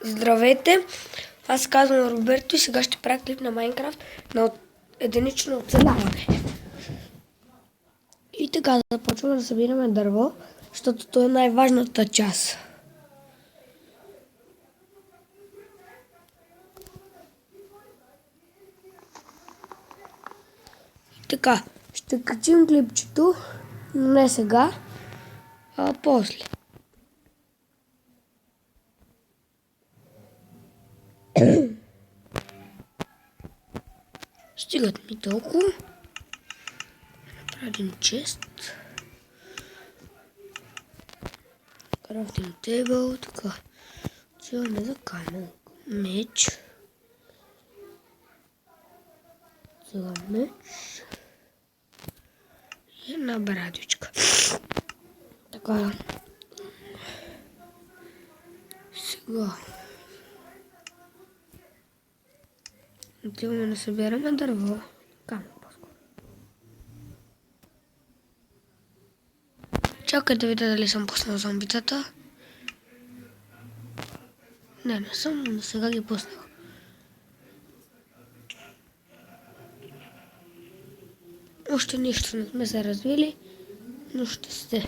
Здравейте! Аз се казвам Роберто и сега ще правя клип на Майнкрафт на единично оцеляване. И така започваме да събираме дърво, защото това е най-важната част. И така, ще качим клипчето, но не сега, а после. Стигат ми толкова. Направим чест. Крафтим тейбъл, така. Отиваме за камък. Меч. Сега меч. И една брадичка. Така. Сега. Отиваме да събираме дърво. Камък по-скоро. Чакай да видя дали съм пуснал зомбитата. Не съм, но сега ги пуснах. Още нищо не сме се развили, но ще сте.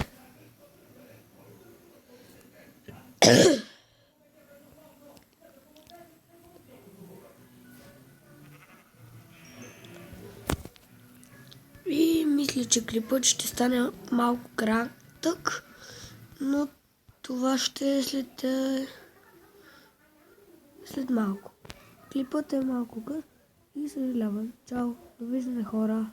И мисля, че клипът ще стане малко кратък, но това ще е след малко. Клипът е малко къс и съжалявам. Чао, довиждане хора!